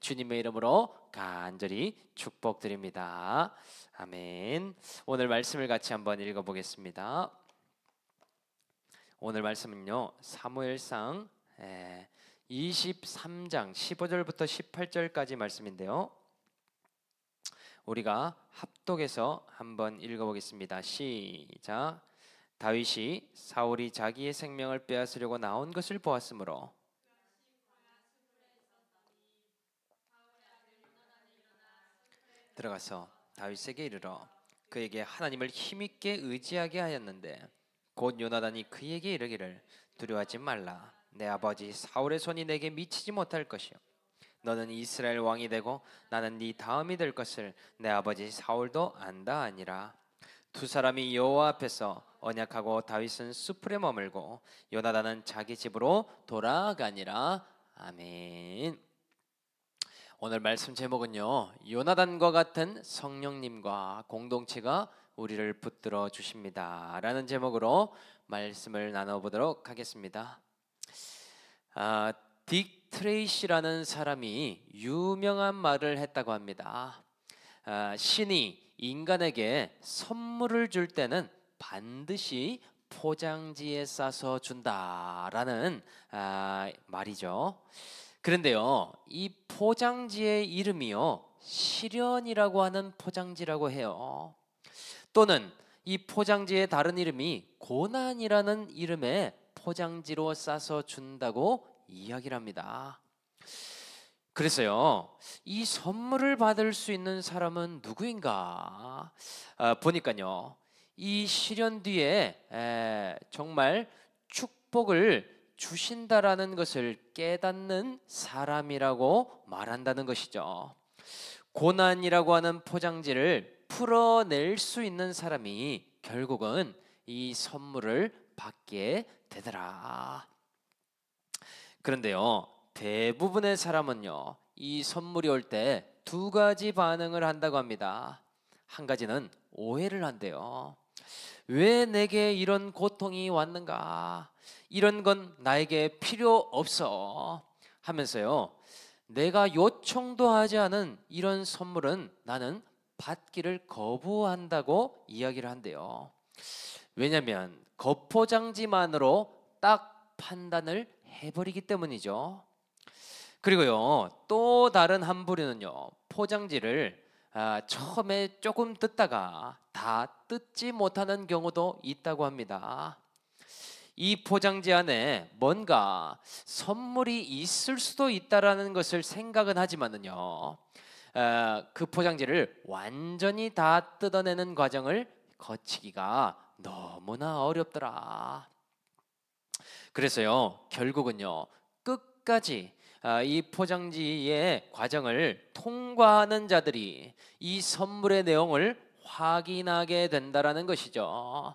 주님의 이름으로 간절히 축복드립니다. 아멘. 오늘 말씀을 같이 한번 읽어보겠습니다. 오늘 말씀은요, 사무엘상 23장 15절부터 18절까지 말씀인데요, 우리가 합독해서 한번 읽어보겠습니다. 시작. 다윗이 사울이 자기의 생명을 빼앗으려고 나온 것을 보았으므로 들어가서 다윗에게 이르러 그에게 하나님을 힘있게 의지하게 하였는데, 곧 요나단이 그에게 이르기를 두려워하지 말라. 내 아버지 사울의 손이 내게 미치지 못할 것이요 너는 이스라엘 왕이 되고 나는 네 다음이 될 것을 내 아버지 사울도 안다 하니라. 두 사람이 여호와 앞에서 언약하고 다윗은 수풀에 머물고 요나단은 자기 집으로 돌아가니라. 아멘. 오늘 말씀 제목은요, 요나단과 같은 성령님과 공동체가 우리를 붙들어 주십니다 라는 제목으로 말씀을 나눠보도록 하겠습니다. 딕 트레이시라는 사람이 유명한 말을 했다고 합니다. 신이 인간에게 선물을 줄 때는 반드시 포장지에 싸서 준다라는 말이죠. 그런데요, 이 포장지의 이름이요, 시련이라고 하는 포장지라고 해요. 또는 이 포장지의 다른 이름이 고난이라는 이름의 포장지로 싸서 준다고 이야기를 합니다. 그래서요, 이 선물을 받을 수 있는 사람은 누구인가 보니까요, 이 시련 뒤에 정말 축복을 주신다라는 것을 깨닫는 사람이라고 말한다는 것이죠. 고난이라고 하는 포장지를 풀어낼 수 있는 사람이 결국은 이 선물을 받게 되더라. 그런데요, 대부분의 사람은요, 이 선물이 올 때 두 가지 반응을 한다고 합니다. 한 가지는 오해를 한대요. 왜 내게 이런 고통이 왔는가? 이런 건 나에게 필요 없어 하면서요, 내가 요청도 하지 않은 이런 선물은 나는 받기를 거부한다고 이야기를 한대요. 왜냐하면 겉포장지만으로 딱 판단을 해버리기 때문이죠. 그리고요, 또 다른 한 부류는요, 포장지를 처음에 조금 뜯다가 다 뜯지 못하는 경우도 있다고 합니다. 이 포장지 안에 뭔가 선물이 있을 수도 있다라는 것을 생각은 하지만은요, 그 포장지를 완전히 다 뜯어내는 과정을 거치기가 너무나 어렵더라. 그래서요, 결국은요, 끝까지 이 포장지의 과정을 통과하는 자들이 이 선물의 내용을 확인하게 된다라는 것이죠.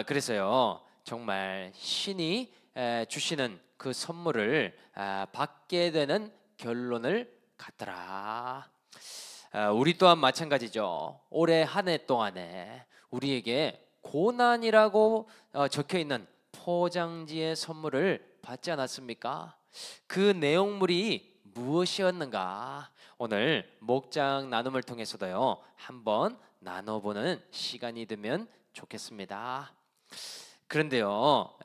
그래서요, 정말 신이 주시는 그 선물을 받게 되는 결론을 갖더라. 우리 또한 마찬가지죠. 올해 한 해 동안에 우리에게 고난이라고 적혀 있는 포장지의 선물을 받지 않았습니까? 그 내용물이 무엇이었는가? 오늘 목장 나눔을 통해서도요, 한번 나눠보는 시간이 되면 좋겠습니다. 그런데요,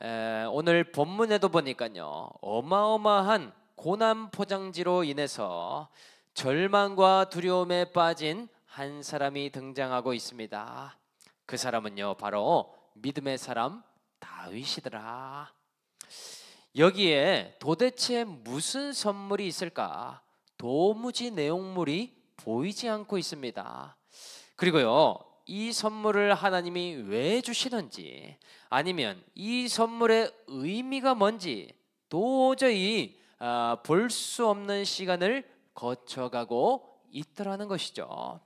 오늘 본문에도 보니까요, 어마어마한 고난 포장지로 인해서 절망과 두려움에 빠진 한 사람이 등장하고 있습니다. 그 사람은요, 바로 믿음의 사람 다윗이더라. 여기에 도대체 무슨 선물이 있을까? 도무지 내용물이 보이지 않고 있습니다. 그리고요, 이 선물을 하나님이 왜 주시는지, 아니면 이 선물의 의미가 뭔지 도저히 볼 수 없는 시간을 거쳐가고 있더라는 것이죠.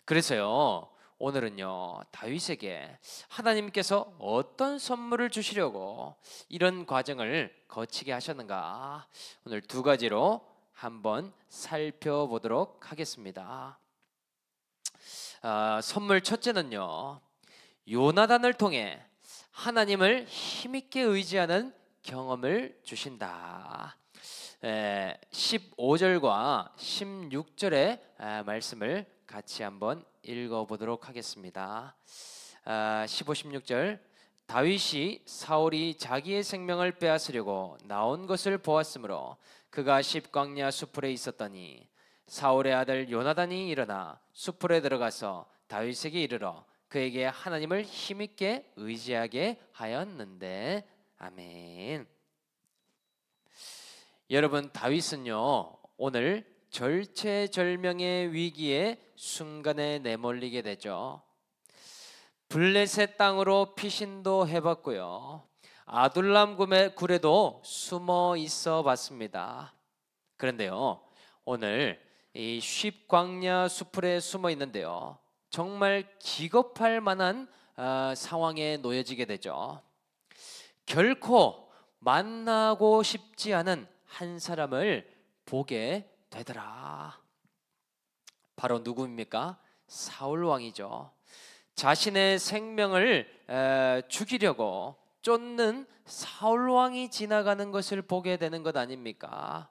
그래서요, 오늘은요, 다윗에게 하나님께서 어떤 선물을 주시려고 이런 과정을 거치게 하셨는가, 오늘 두 가지로 한번 살펴보도록 하겠습니다. 선물 첫째는요, 요나단을 통해 하나님을 힘있게 의지하는 경험을 주신다. 15절과 16절의 말씀을 같이 한번 읽어보도록 하겠습니다. 15, 16절. 다윗이 사울이 자기의 생명을 빼앗으려고 나온 것을 보았으므로 그가 십광야 수풀에 있었더니 사울의 아들 요나단이 일어나 수풀에 들어가서 다윗에게 이르러 그에게 하나님을 힘있게 의지하게 하였는데. 아멘. 여러분, 다윗은요 오늘 절체절명의 위기의 순간에 내몰리게 되죠. 블레셋 땅으로 피신도 해봤고요, 아둘람 굴에도 숨어 있어 봤습니다. 그런데요 오늘 이 쉽광야 수풀에 숨어 있는데요, 정말 기겁할 만한 상황에 놓여지게 되죠. 결코 만나고 싶지 않은 한 사람을 보게 되더라. 바로 누구입니까? 사울 왕이죠. 자신의 생명을 죽이려고 쫓는 사울 왕이 지나가는 것을 보게 되는 것 아닙니까?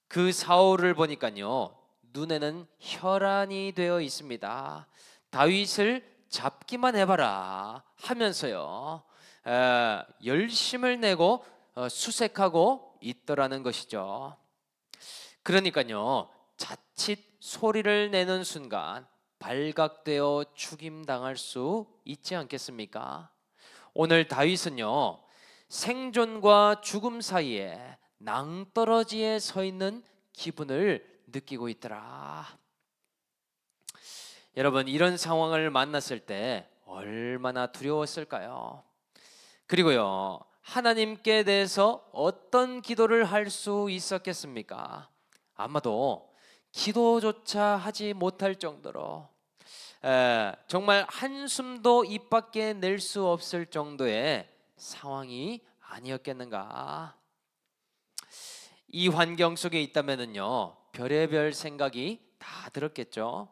그 사울을 보니까요 눈에는 혈안이 되어 있습니다. 다윗을 잡기만 해봐라 하면서요 열심을 내고 수색하고 있더라는 것이죠. 그러니까요 자칫 소리를 내는 순간 발각되어 죽임당할 수 있지 않겠습니까? 오늘 다윗은요 생존과 죽음 사이에 낭떠러지에 서 있는 기분을 느끼고 있더라. 여러분, 이런 상황을 만났을 때 얼마나 두려웠을까요? 그리고요 하나님께 대해서 어떤 기도를 할 수 있었겠습니까? 아마도 기도조차 하지 못할 정도로 정말 한숨도 입 밖에 낼 수 없을 정도의 상황이 아니었겠는가. 이 환경 속에 있다면요 별의별 생각이 다 들었겠죠.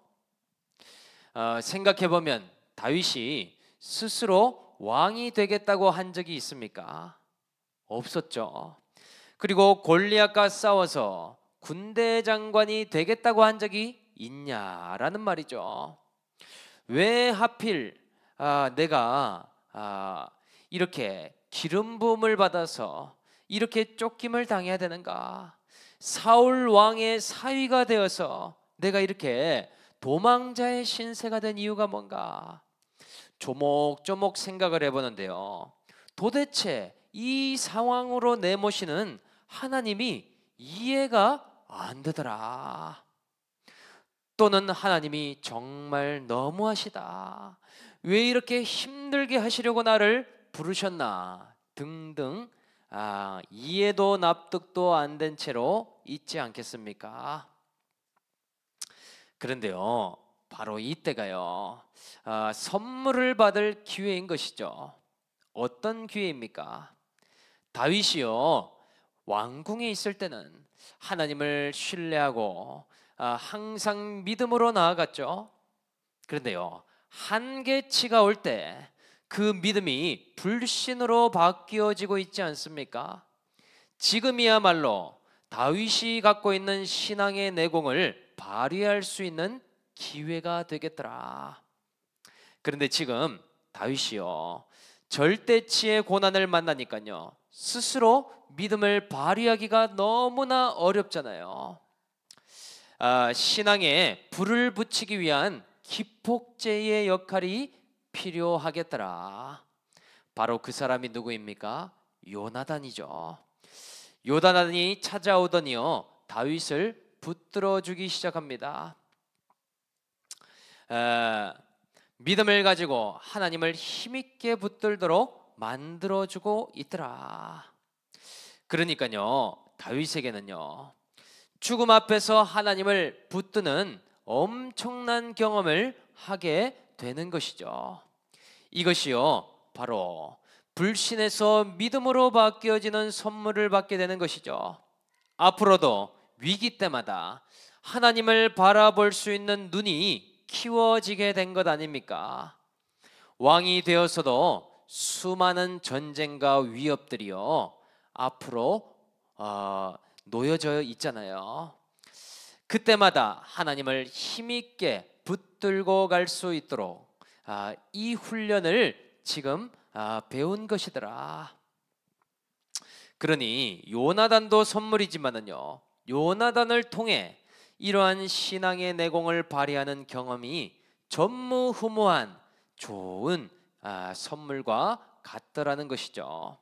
생각해보면 다윗이 스스로 왕이 되겠다고 한 적이 있습니까? 없었죠. 그리고 골리앗과 싸워서 군대 장관이 되겠다고 한 적이 있냐라는 말이죠. 왜 하필 내가 이렇게 기름 부음을 받아서 이렇게 쫓김을 당해야 되는가? 사울 왕의 사위가 되어서 내가 이렇게 도망자의 신세가 된 이유가 뭔가? 조목조목 생각을 해보는데요, 도대체 이 상황으로 내모시는 하나님이 이해가 안 되더라. 또는 하나님이 정말 너무하시다, 왜 이렇게 힘들게 하시려고 나를 부르셨나 등등 이해도 납득도 안 된 채로 있지 않겠습니까? 그런데요 바로 이때가요 선물을 받을 기회인 것이죠. 어떤 기회입니까? 다윗이요 왕궁에 있을 때는 하나님을 신뢰하고 항상 믿음으로 나아갔죠. 그런데요 한계치가 올 때 그 믿음이 불신으로 바뀌어지고 있지 않습니까? 지금이야말로 다윗이 갖고 있는 신앙의 내공을 발휘할 수 있는 기회가 되겠더라. 그런데 지금 다윗이요 절대치의 고난을 만나니까요 스스로 믿음을 발휘하기가 너무나 어렵잖아요. 신앙에 불을 붙이기 위한 기폭제의 역할이 필요하겠더라. 바로 그 사람이 누구입니까? 요나단이죠. 요나단이 찾아오더니요 다윗을 붙들어 주기 시작합니다. 믿음을 가지고 하나님을 힘있게 붙들도록 만들어주고 있더라. 그러니까요 다윗에게는요 죽음 앞에서 하나님을 붙드는 엄청난 경험을 하게 되는 것이죠. 이것이요 바로 불신에서 믿음으로 바뀌어지는 선물을 받게 되는 것이죠. 앞으로도 위기 때마다 하나님을 바라볼 수 있는 눈이 키워지게 된 것 아닙니까? 왕이 되어서도 수많은 전쟁과 위협들이요 앞으로 놓여져 있잖아요. 그때마다 하나님을 힘있게 붙들고 갈 수 있도록 이 훈련을 지금 배운 것이더라. 그러니 요나단도 선물이지만은요, 요나단을 통해 이러한 신앙의 내공을 발휘하는 경험이 전무후무한 좋은 선물과 같더라는 것이죠.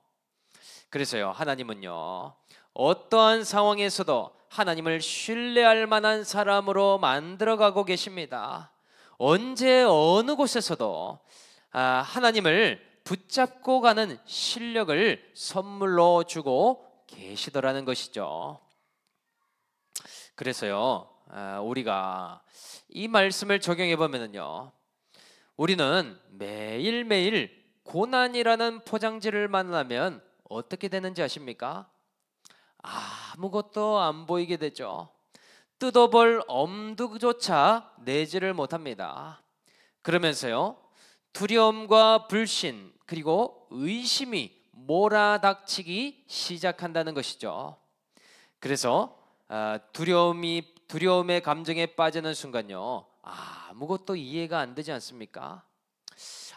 그래서요, 하나님은요, 어떠한 상황에서도 하나님을 신뢰할 만한 사람으로 만들어가고 계십니다. 언제 어느 곳에서도 하나님을 붙잡고 가는 실력을 선물로 주고 계시더라는 것이죠. 그래서요, 우리가 이 말씀을 적용해 보면은요, 우리는 매일매일 고난이라는 포장지를 만나면 어떻게 되는지 아십니까? 아무것도 안 보이게 되죠. 뜯어볼 엄두조차 내지를 못합니다. 그러면서요, 두려움과 불신 그리고 의심이 몰아닥치기 시작한다는 것이죠. 그래서 두려움의 감정에 빠지는 순간요, 아무것도 이해가 안 되지 않습니까?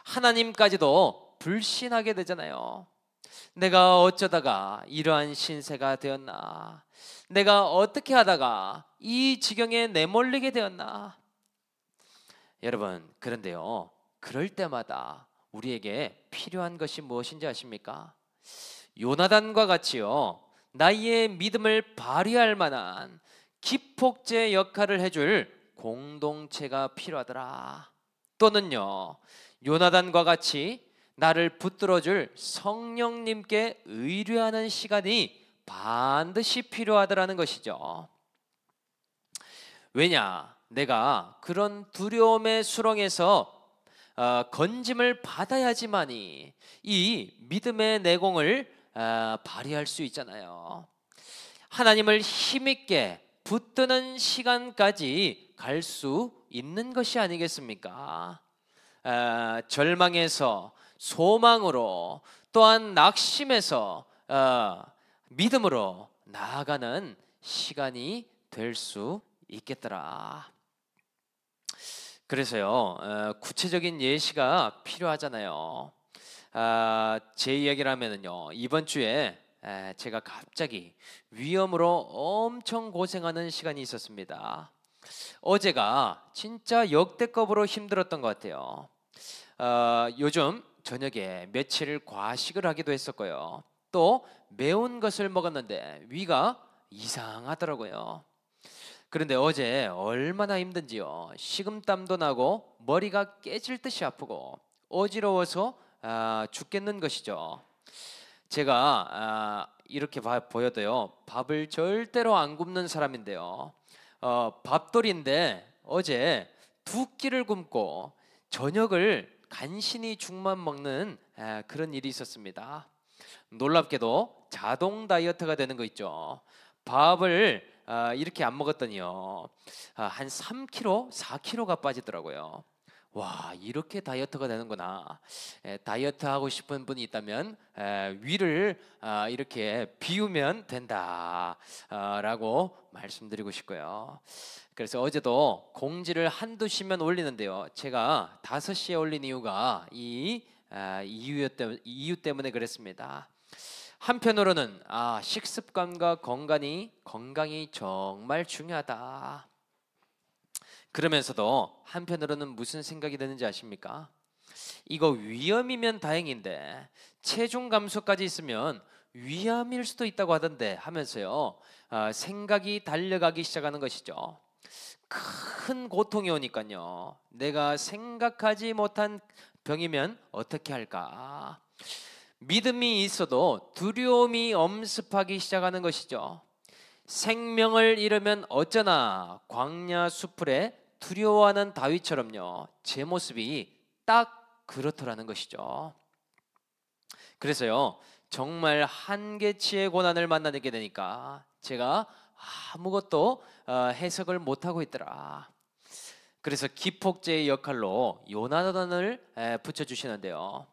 하나님까지도 불신하게 되잖아요. 내가 어쩌다가 이러한 신세가 되었나? 내가 어떻게 하다가 이 지경에 내몰리게 되었나? 여러분, 그런데요, 그럴 때마다 우리에게 필요한 것이 무엇인지 아십니까? 요나단과 같이요, 나의 믿음을 발휘할 만한 기폭제 역할을 해줄 공동체가 필요하더라. 또는요, 요나단과 같이 나를 붙들어줄 성령님께 의뢰하는 시간이 반드시 필요하더라는 것이죠. 왜냐? 내가 그런 두려움의 수렁에서 건짐을 받아야지만이 이 믿음의 내공을 발휘할 수 있잖아요. 하나님을 힘있게 붙드는 시간까지 갈 수 있는 것이 아니겠습니까? 절망에서 소망으로, 또한 낙심에서 믿음으로 나아가는 시간이 될 수 있겠더라. 그래서요, 구체적인 예시가 필요하잖아요. 제 이야기를 하면은요, 이번 주에 제가 갑자기 위염으로 엄청 고생하는 시간이 있었습니다. 어제가 진짜 역대급으로 힘들었던 것 같아요. 요즘 저녁에 며칠 과식을 하기도 했었고요. 또 매운 것을 먹었는데 위가 이상하더라고요. 그런데 어제 얼마나 힘든지요. 식은땀도 나고 머리가 깨질 듯이 아프고 어지러워서 죽겠는 것이죠. 제가 이렇게 보여도요, 밥을 절대로 안 굶는 사람인데요, 밥돌이인데 어제 2끼를 굶고 저녁을 간신히 죽만 먹는 그런 일이 있었습니다. 놀랍게도 자동 다이어트가 되는 거 있죠. 밥을 이렇게 안 먹었더니요, 한 3kg, 4kg가 빠지더라고요. 와, 이렇게 다이어트가 되는구나. 다이어트 하고 싶은 분이 있다면 위를 이렇게 비우면 된다 라고 말씀드리고 싶고요. 그래서 어제도 공지를 한두 시면 올리는데요, 제가 5시에 올린 이유가 이 이유 때문에 그랬습니다. 한편으로는 식습관과 건강이 정말 중요하다. 그러면서도 한편으로는 무슨 생각이 드는지 아십니까? 이거 위험이면 다행인데 체중 감소까지 있으면 위암일 수도 있다고 하던데 하면서요, 생각이 달려가기 시작하는 것이죠. 큰 고통이 오니까요, 내가 생각하지 못한 병이면 어떻게 할까? 믿음이 있어도 두려움이 엄습하기 시작하는 것이죠. 생명을 잃으면 어쩌나 광야 수풀에 두려워하는 다윗처럼요, 제 모습이 딱 그렇더라는 것이죠. 그래서요, 정말 한계치의 고난을 만나게 되니까 제가 아무것도 해석을 못하고 있더라. 그래서 기폭제의 역할로 요나단을 붙여주시는데요,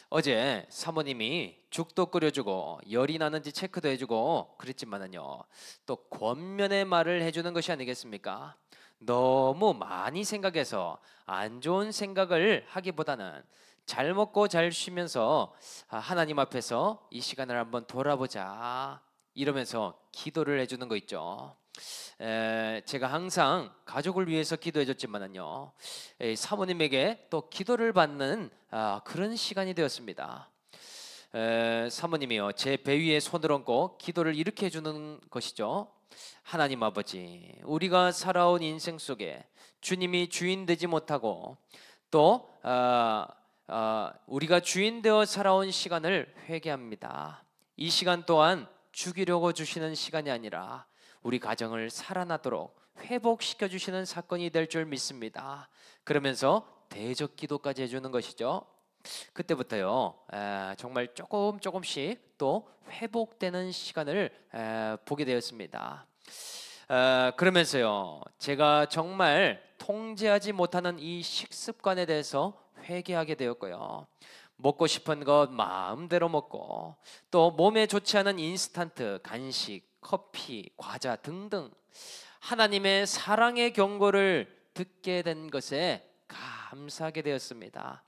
어제 사모님이 죽도 끓여주고 열이 나는지 체크도 해주고 그랬지만은요, 또 권면의 말을 해주는 것이 아니겠습니까? 너무 많이 생각해서 안 좋은 생각을 하기보다는 잘 먹고 잘 쉬면서 하나님 앞에서 이 시간을 한번 돌아보자 이러면서 기도를 해주는 거 있죠. 제가 항상 가족을 위해서 기도해줬지만은요, 사모님에게 또 기도를 받는 그런 시간이 되었습니다. 사모님이요, 제 배 위에 손을 얹고 기도를 이렇게 해주는 것이죠. 하나님 아버지, 우리가 살아온 인생 속에 주님이 주인 되지 못하고 또 우리가 주인 되어 살아온 시간을 회개합니다. 이 시간 또한 죽이려고 주시는 시간이 아니라 우리 가정을 살아나도록 회복시켜 주시는 사건이 될 줄 믿습니다. 그러면서 대적 기도까지 해주는 것이죠. 그때부터요, 정말 조금씩 또 회복되는 시간을 보게 되었습니다. 그러면서요, 제가 정말 통제하지 못하는 이 식습관에 대해서 회개하게 되었고요. 먹고 싶은 것 마음대로 먹고 또 몸에 좋지 않은 인스턴트, 간식, 커피, 과자 등등 하나님의 사랑의 경고를 듣게 된 것에 감사하게 되었습니다.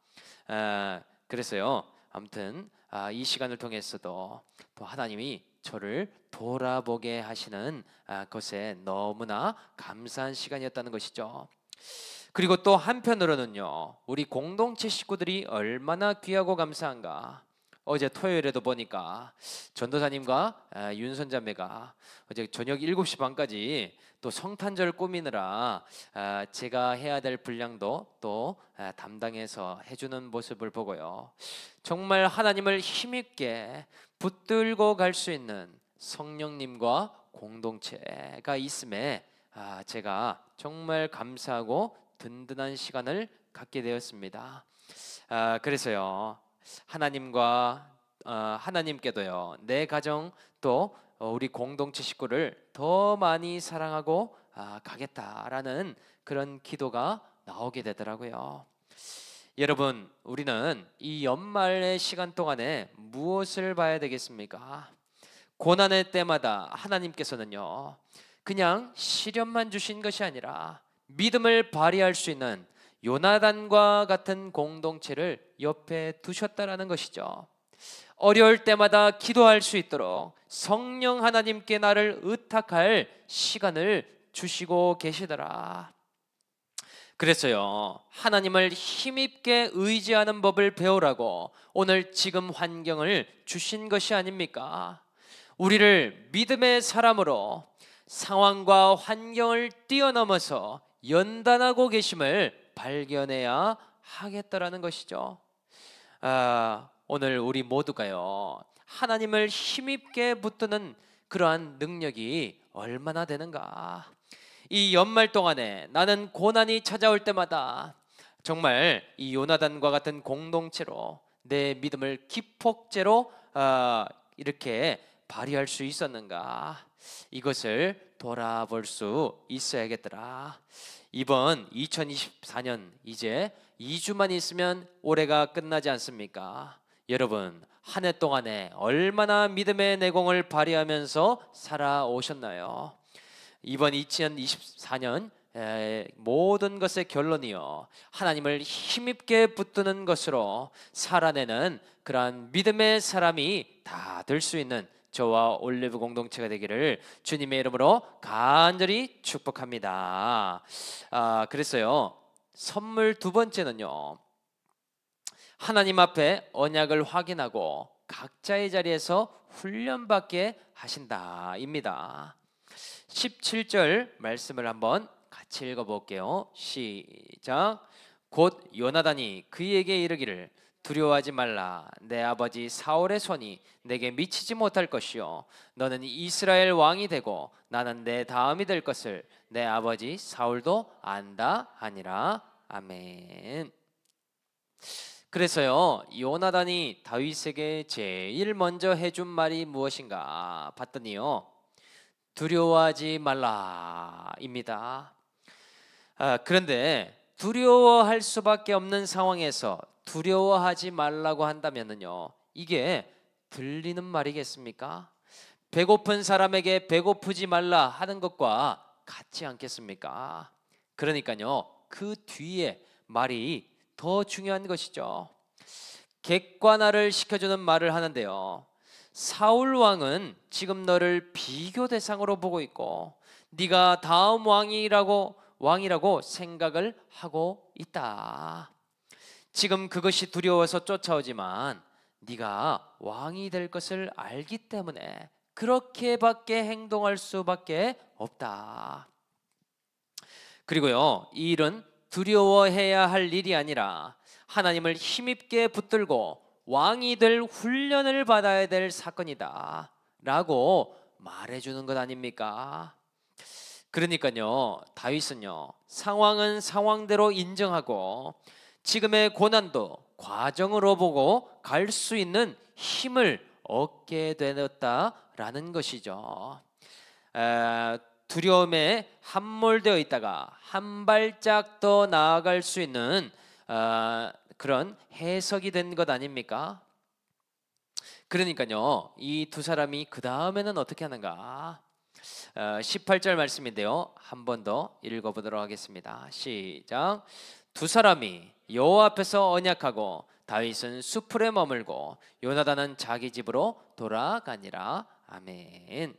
그래서요, 아무튼 이 시간을 통해서도 또 하나님이 저를 돌아보게 하시는 것에 너무나 감사한 시간이었다는 것이죠. 그리고 또 한편으로는요, 우리 공동체 식구들이 얼마나 귀하고 감사한가. 어제 토요일에도 보니까 전도사님과 윤선자매가 어제 저녁 7시 반까지 또 성탄절 꾸미느라 제가 해야 될 분량도 또 담당해서 해주는 모습을 보고요, 정말 하나님을 힘있게 붙들고 갈 수 있는 성령님과 공동체가 있음에 제가 정말 감사하고 든든한 시간을 갖게 되었습니다. 그래서요, 하나님께도요, 내 가정 또 우리 공동체 식구를 더 많이 사랑하고 가겠다라는 그런 기도가 나오게 되더라고요. 여러분, 우리는 이 연말의 시간 동안에 무엇을 봐야 되겠습니까? 고난의 때마다 하나님께서는요, 그냥 시련만 주신 것이 아니라 믿음을 발휘할 수 있는 요나단과 같은 공동체를 옆에 두셨다라는 것이죠. 어려울 때마다 기도할 수 있도록 성령 하나님께 나를 의탁할 시간을 주시고 계시더라. 그래서요, 하나님을 힘있게 의지하는 법을 배우라고 오늘 지금 환경을 주신 것이 아닙니까? 우리를 믿음의 사람으로 상황과 환경을 뛰어넘어서 연단하고 계심을 발견해야 하겠다라는 것이죠. 오늘 우리 모두가요, 하나님을 힘있게 붙드는 그러한 능력이 얼마나 되는가. 이 연말 동안에 나는 고난이 찾아올 때마다 정말 이 요나단과 같은 공동체로 내 믿음을 기폭제로 이렇게 발휘할 수 있었는가, 이것을 돌아볼 수 있어야겠더라. 이번 2024년 이제 2주만 있으면 올해가 끝나지 않습니까? 여러분, 한 해 동안에 얼마나 믿음의 내공을 발휘하면서 살아오셨나요? 이번 2024년 모든 것의 결론이요, 하나님을 힘있게 붙드는 것으로 살아내는 그러한 믿음의 사람이 다 될 수 있는 저와 올리브 공동체가 되기를 주님의 이름으로 간절히 축복합니다. 그래서요, 선물 두 번째는요, 하나님 앞에 언약을 확인하고 각자의 자리에서 훈련받게 하신다입니다. 17절 말씀을 한번 같이 읽어볼게요. 시작. 곧 요나단이 그에게 이르기를 두려워하지 말라. 내 아버지 사울의 손이 내게 미치지 못할 것이요 너는 이스라엘 왕이 되고 나는 내 다음이 될 것을 내 아버지 사울도 안다 하니라. 아멘. 그래서요, 요나단이 다윗에게 제일 먼저 해준 말이 무엇인가 봤더니요, 두려워하지 말라입니다. 그런데 두려워할 수밖에 없는 상황에서 두려워하지 말라고 한다면요, 이게 들리는 말이겠습니까? 배고픈 사람에게 배고프지 말라 하는 것과 같지 않겠습니까? 그러니까요, 그 뒤에 말이 더 중요한 것이죠. 객관화를 시켜주는 말을 하는데요, 사울 왕은 지금 너를 비교 대상으로 보고 있고 네가 다음 왕이라고 생각을 하고 있다. 지금 그것이 두려워서 쫓아오지만 네가 왕이 될 것을 알기 때문에 그렇게밖에 행동할 수밖에 없다. 그리고요, 이 일은 두려워해야 할 일이 아니라 하나님을 힘있게 붙들고 왕이 될 훈련을 받아야 될 사건이다 라고 말해주는 것 아닙니까? 그러니까요, 다윗은요, 상황은 상황대로 인정하고 지금의 고난도 과정으로 보고 갈 수 있는 힘을 얻게 되었다라는 것이죠. 두려움에 함몰되어 있다가 한 발짝 더 나아갈 수 있는 그런 해석이 된 것 아닙니까? 그러니까요, 이 두 사람이 그 다음에는 어떻게 하는가? 18절 말씀인데요, 한 번 더 읽어보도록 하겠습니다. 시작. 두 사람이 여호와 앞에서 언약하고 다윗은 수풀에 머물고 요나단은 자기 집으로 돌아가니라. 아멘.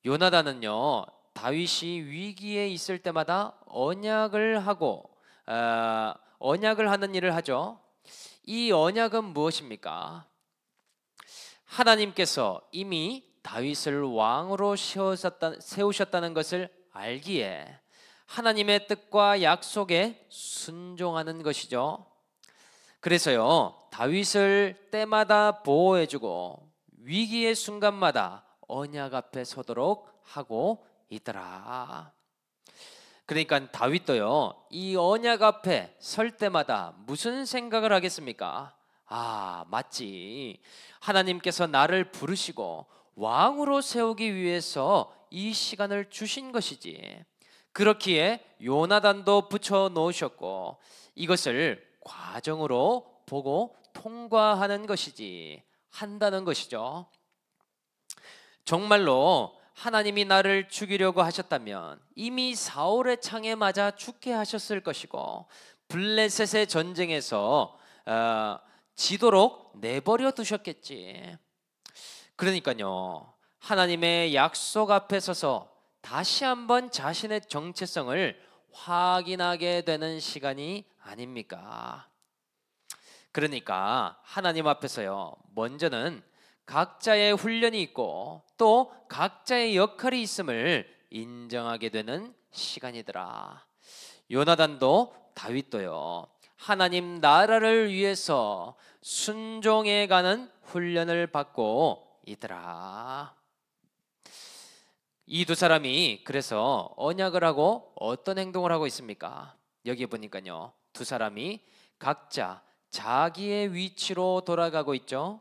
요나단은요, 다윗이 위기에 있을 때마다 언약을 하는 일을 하죠. 이 언약은 무엇입니까? 하나님께서 이미 다윗을 왕으로 세우셨다는 것을 알기에 하나님의 뜻과 약속에 순종하는 것이죠. 그래서요, 다윗을 때마다 보호해주고 위기의 순간마다 언약 앞에 서도록 하고 있더라. 그러니까 다윗도요, 이 언약 앞에 설 때마다 무슨 생각을 하겠습니까? 맞지. 하나님께서 나를 부르시고 왕으로 세우기 위해서 이 시간을 주신 것이지. 그렇기에 요나단도 붙여 놓으셨고 이것을 과정으로 보고 통과하는 것이지, 한다는 것이죠. 정말로 하나님이 나를 죽이려고 하셨다면 이미 사울의 창에 맞아 죽게 하셨을 것이고 블레셋의 전쟁에서 지도록 내버려 두셨겠지. 그러니까요, 하나님의 약속 앞에 서서 다시 한번 자신의 정체성을 확인하게 되는 시간이 아닙니까? 그러니까 하나님 앞에서요, 먼저는 각자의 훈련이 있고 또 각자의 역할이 있음을 인정하게 되는 시간이더라. 요나단도 다윗도요, 하나님 나라를 위해서 순종해가는 훈련을 받고 있더라. 이 두 사람이 그래서 언약을 하고 어떤 행동을 하고 있습니까? 여기 보니까요, 두 사람이 각자 자기의 위치로 돌아가고 있죠.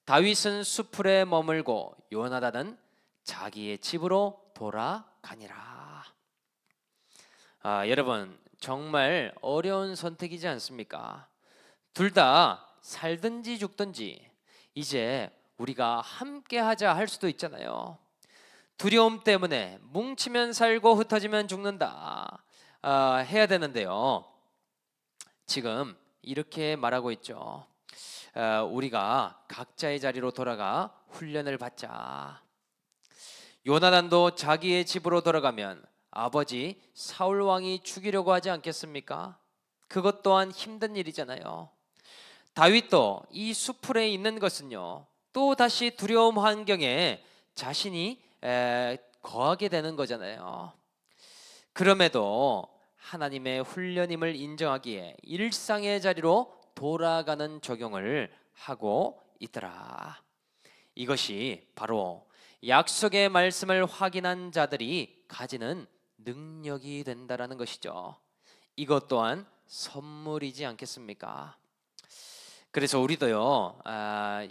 다윗은 수풀에 머물고 요나단은 자기의 집으로 돌아가니라. 여러분, 정말 어려운 선택이지 않습니까? 둘 다 살든지 죽든지 이제 우리가 함께 하자 할 수도 있잖아요. 두려움 때문에 뭉치면 살고 흩어지면 죽는다 해야 되는데요, 지금 이렇게 말하고 있죠. 우리가 각자의 자리로 돌아가 훈련을 받자. 요나단도 자기의 집으로 돌아가면 아버지 사울 왕이 죽이려고 하지 않겠습니까? 그것 또한 힘든 일이잖아요. 다윗도 이 수풀에 있는 것은요, 또 다시 두려움 환경에 자신이 거하게 되는 거잖아요. 그럼에도 하나님의 훈련임을 인정하기에 일상의 자리로 돌아가는 적용을 하고 있더라. 이것이 바로 약속의 말씀을 확인한 자들이 가지는 능력이 된다라는 것이죠. 이것 또한 선물이지 않겠습니까? 그래서 우리도요,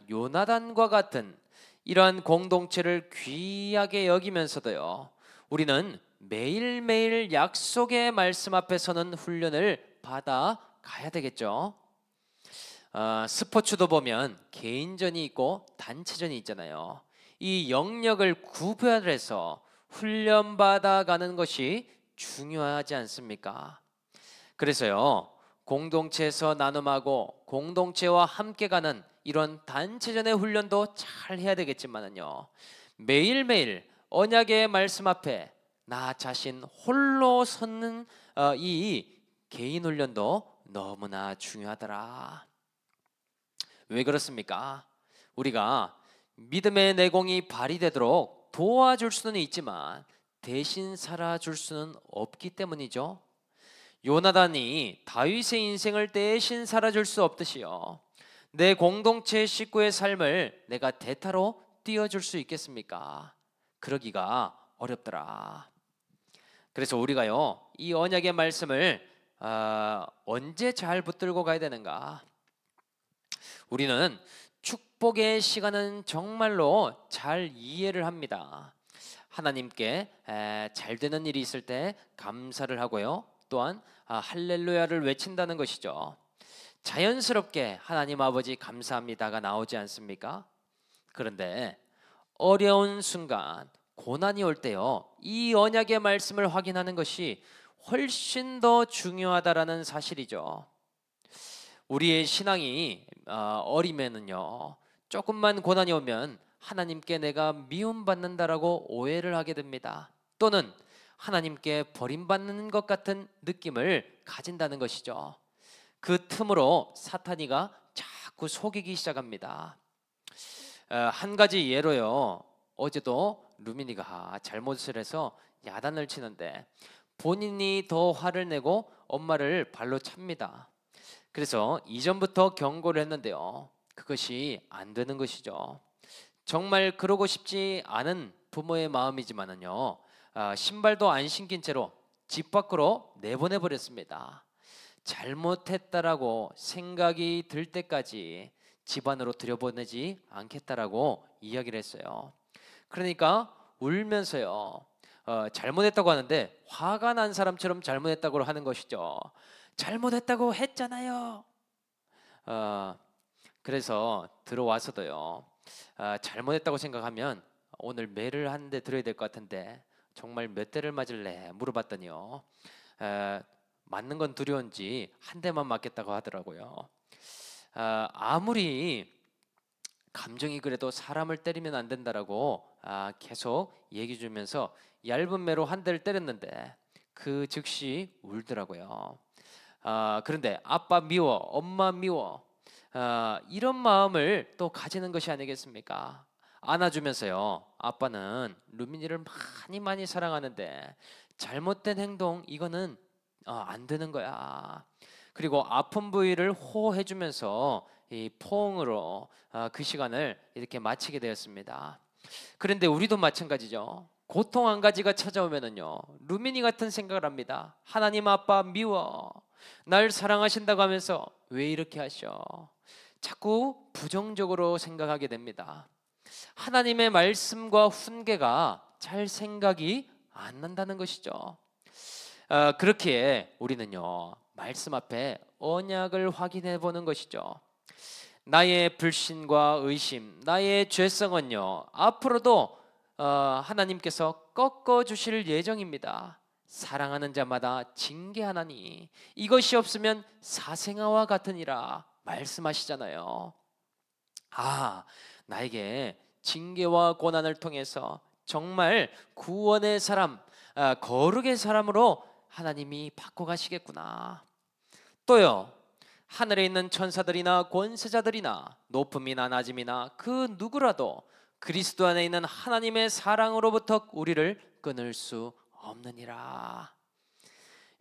요나단과 같은 이러한 공동체를 귀하게 여기면서도요, 우리는 매일매일 약속의 말씀 앞에 서는 훈련을 받아 가야 되겠죠. 스포츠도 보면 개인전이 있고 단체전이 있잖아요. 이 영역을 구별해서 훈련받아 가는 것이 중요하지 않습니까? 그래서요, 공동체에서 나눔하고 공동체와 함께 가는 이런 단체전의 훈련도 잘 해야 되겠지만은요, 매일매일 언약의 말씀 앞에 나 자신 홀로 서는 이 개인 훈련도 너무나 중요하더라. 왜 그렇습니까? 우리가 믿음의 내공이 발휘되도록 도와줄 수는 있지만 대신 살아줄 수는 없기 때문이죠. 요나단이 다윗의 인생을 대신 살아줄 수 없듯이요, 내 공동체 식구의 삶을 내가 대타로 띄워줄 수 있겠습니까? 그러기가 어렵더라. 그래서 우리가요, 이 언약의 말씀을 언제 잘 붙들고 가야 되는가? 우리는 축복의 시간은 정말로 잘 이해를 합니다. 하나님께 잘 되는 일이 있을 때 감사를 하고요, 또한 할렐루야를 외친다는 것이죠. 자연스럽게 하나님 아버지 감사합니다가 나오지 않습니까? 그런데 어려운 순간, 고난이 올 때요, 이 언약의 말씀을 확인하는 것이 훨씬 더 중요하다라는 사실이죠. 우리의 신앙이 어리면은요, 조금만 고난이 오면 하나님께 내가 미움받는다라고 오해를 하게 됩니다. 또는 하나님께 버림받는 것 같은 느낌을 가진다는 것이죠. 그 틈으로 사탄이가 자꾸 속이기 시작합니다. 한 가지 예로요, 어제도 루민이가 잘못을 해서 야단을 치는데 본인이 더 화를 내고 엄마를 발로 찹니다. 그래서 이전부터 경고를 했는데요, 그것이 안 되는 것이죠. 정말 그러고 싶지 않은 부모의 마음이지만은요, 신발도 안 신긴 채로 집 밖으로 내보내 버렸습니다. 잘못했다라고 생각이 들 때까지 집 안으로 들여보내지 않겠다라고 이야기를 했어요. 그러니까 울면서요, 잘못했다고 하는데 화가 난 사람처럼 잘못했다고 하는 것이죠. 잘못했다고 했잖아요. 그래서 들어와서도요, 잘못했다고 생각하면 오늘 매를 한 대 들어야 될 것 같은데 정말 몇 대를 맞을래 물어봤더니요, 맞는 건 두려운지 한 대만 맞겠다고 하더라고요. 아무리 감정이 그래도 사람을 때리면 안 된다라고 계속 얘기 주면서 얇은 매로 한 대를 때렸는데 그 즉시 울더라고요. 그런데 아빠 미워, 엄마 미워, 이런 마음을 또 가지는 것이 아니겠습니까? 안아주면서요, 아빠는 루민이를 많이 사랑하는데 잘못된 행동 이거는 안 되는 거야. 그리고 아픈 부위를 호해주면서 이 포옹으로 그 시간을 이렇게 마치게 되었습니다. 그런데 우리도 마찬가지죠. 고통 한 가지가 찾아오면은요, 루미니 같은 생각을 합니다. 하나님 아빠 미워, 날 사랑하신다고 하면서 왜 이렇게 하셔? 자꾸 부정적으로 생각하게 됩니다. 하나님의 말씀과 훈계가 잘 생각이 안 난다는 것이죠. 그렇기에 우리는요, 말씀 앞에 언약을 확인해 보는 것이죠. 나의 불신과 의심, 나의 죄성은요, 앞으로도 하나님께서 꺾어 주실 예정입니다. 사랑하는 자마다 징계하나니 이것이 없으면 사생아와 같으니라 말씀하시잖아요. 나에게 징계와 고난을 통해서 정말 구원의 사람, 거룩의 사람으로 하나님이 바꿔가시겠구나. 또요, 하늘에 있는 천사들이나 권세자들이나 높음이나 낮음이나 그 누구라도 그리스도 안에 있는 하나님의 사랑으로부터 우리를 끊을 수 없느니라.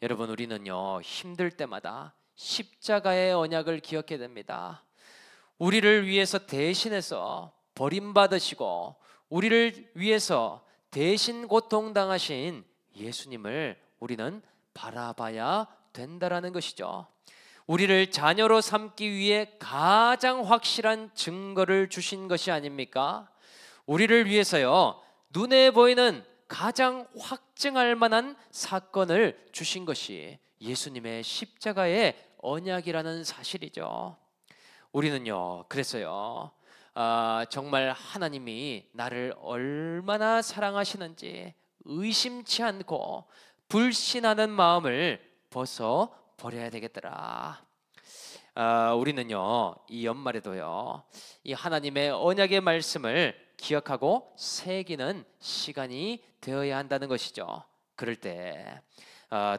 여러분, 우리는요, 힘들 때마다 십자가의 언약을 기억해야 됩니다. 우리를 위해서 대신해서 버림받으시고 우리를 위해서 대신 고통당하신 예수님을 우리는 바라봐야 된다라는 것이죠. 우리를 자녀로 삼기 위해 가장 확실한 증거를 주신 것이 아닙니까? 우리를 위해서요, 눈에 보이는 가장 확증할 만한 사건을 주신 것이 예수님의 십자가의 언약이라는 사실이죠. 우리는요, 그랬어요. 정말 하나님이 나를 얼마나 사랑하시는지 의심치 않고 불신하는 마음을 벗어 버려야 되겠더라. 우리는요, 이 연말에도요, 이 하나님의 언약의 말씀을 기억하고 새기는 시간이 되어야 한다는 것이죠. 그럴 때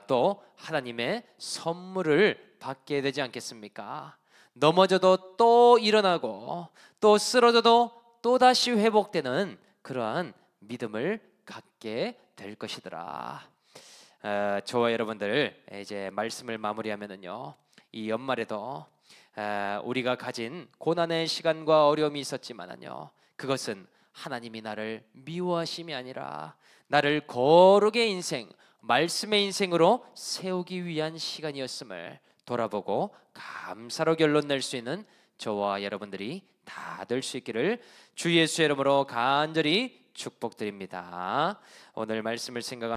또 하나님의 선물을 받게 되지 않겠습니까? 넘어져도 또 일어나고 또 쓰러져도 또 다시 회복되는 그러한 믿음을 갖게 될 것이더라. 저와 여러분들 이제 말씀을 마무리하면은요, 이 연말에도 우리가 가진 고난의 시간과 어려움이 있었지만은요, 그것은 하나님이 나를 미워하심이 아니라 나를 거룩의 인생, 말씀의 인생으로 세우기 위한 시간이었음을 돌아보고 감사로 결론 낼 수 있는 저와 여러분들이 다 될 수 있기를 주 예수의 이름으로 간절히 축복드립니다. 오늘 말씀을 생각하면서